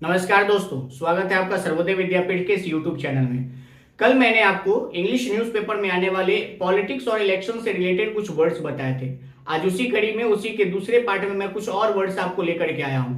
नमस्कार दोस्तों, स्वागत है आपका सर्वोदय विद्यापीठ के इस यूट्यूब चैनल में। कल मैंने आपको इंग्लिश न्यूज़पेपर में आने वाले पॉलिटिक्स और इलेक्शन से रिलेटेड कुछ वर्ड्स बताए थे। आज उसी कड़ी में उसी के दूसरे पार्ट में मैं कुछ और वर्ड्स आपको लेकर के आया हूं।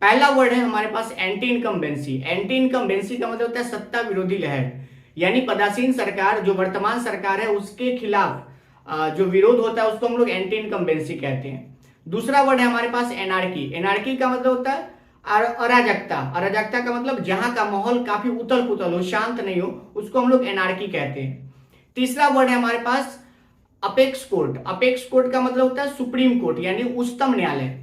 पहला वर्ड है हमारे पास एंटी इनकम्बेंसी। एंटी इनकम्बेंसी का मतलब होता है सत्ता विरोधी लहर, यानी पदासीन सरकार जो वर्तमान सरकार है उसके खिलाफ जो विरोध होता है उसको हम लोग एंटी इनकम्बेंसी कहते हैं। दूसरा वर्ड है हमारे पास एनार्की। एनार्की का मतलब होता है अराजकता। अराजकता का मतलब जहां का माहौल काफी उथल पुथल हो, शांत नहीं हो, उसको हम लोग एनार्की कहते हैं। तीसरा वर्ड है हमारे पास अपेक्स कोर्ट। अपेक्स कोर्ट का मतलब होता है सुप्रीम कोर्ट यानी उच्चतम न्यायालय।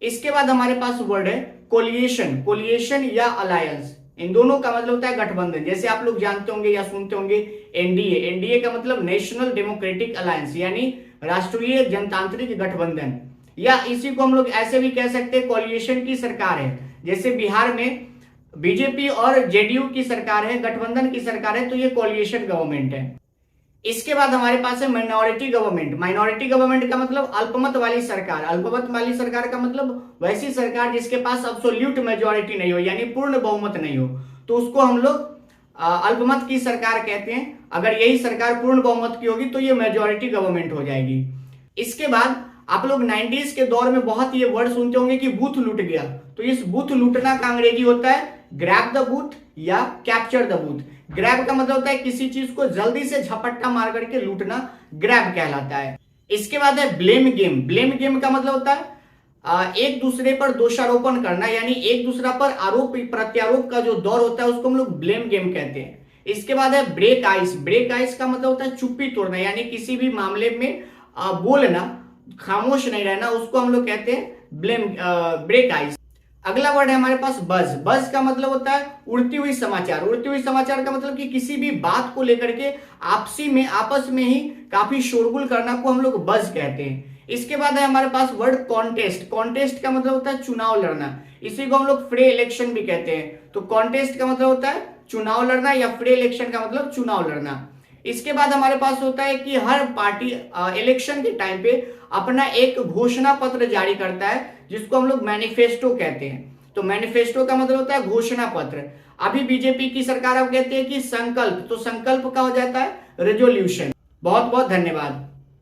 इसके बाद हमारे पास वर्ड है कोलिएशन। कोलिएशन या अलायंस, इन दोनों का मतलब होता है गठबंधन। जैसे आप लोग जानते होंगे या सुनते होंगे एनडीए। एनडीए का मतलब नेशनल डेमोक्रेटिक अलायंस यानी राष्ट्रीय जनतांत्रिक गठबंधन, या इसी को हम लोग ऐसे भी कह सकते हैं कोलिएशन की सरकार है। जैसे बिहार में बीजेपी और जेडीयू की सरकार है, गठबंधन की सरकार है, तो ये कोलिएशन गवर्नमेंट है। इसके बाद हमारे पास है माइनॉरिटी गवर्नमेंट। माइनॉरिटी गवर्नमेंट का मतलब अल्पमत वाली सरकार। अल्पमत वाली सरकार का मतलब वैसी सरकार जिसके पास अब्सोल्यूट मेजॉरिटी नहीं हो यानी पूर्ण बहुमत नहीं हो, तो उसको हम लोग अल्पमत की सरकार कहते हैं। अगर यही सरकार पूर्ण बहुमत की होगी तो ये मेजॉरिटी गवर्नमेंट हो जाएगी। इसके बाद आप लोग 90s के दौर में बहुत ये वर्ड सुनते होंगे कि बूथ लूट गया, तो इस बूथ लूटना का अंग्रेजी होता है ग्रैब द बूथ या कैप्चर द बूथ। ग्रैब का मतलब होता है किसी चीज को जल्दी से झपट्टा मार करके लूटना, ग्रैब कहलाता है। इसके बाद है ब्लेम गेम। ब्लेम गेम का मतलब होता है एक दूसरे पर दोषारोपण करना, यानी एक दूसरा पर आरोप प्रत्यारोप का जो दौर होता है उसको हम लोग ब्लेम गेम कहते हैं। इसके बाद है ब्रेक आइस। ब्रेक आइस का मतलब होता है चुप्पी तोड़ना, यानी किसी भी मामले में बोलना, खामोश नहीं रहना, उसको हम लोग कहते हैं ब्रेक आइस। अगला वर्ड है हमारे पास बज। बज का मतलब होता है उड़ती हुई समाचार। उड़ती हुई समाचार का मतलब कि किसी भी बात को लेकर के आपस में ही काफी शोरगुल करना को हम लोग बज कहते हैं। इसके बाद है हमारे पास वर्ड कॉन्टेस्ट। कॉन्टेस्ट का मतलब होता है चुनाव लड़ना, इसी को हम लोग फ्री इलेक्शन भी कहते हैं। तो कॉन्टेस्ट का मतलब होता है चुनाव लड़ना या फ्री इलेक्शन का मतलब चुनाव लड़ना। इसके बाद हमारे पास होता है कि हर पार्टी इलेक्शन के टाइम पे अपना एक घोषणा पत्र जारी करता है जिसको हम लोग मैनिफेस्टो कहते हैं। तो मैनिफेस्टो का मतलब होता है घोषणा पत्र। अभी बीजेपी की सरकार अब कहती है कि संकल्प, तो संकल्प का हो जाता है रेजोल्यूशन। बहुत बहुत धन्यवाद।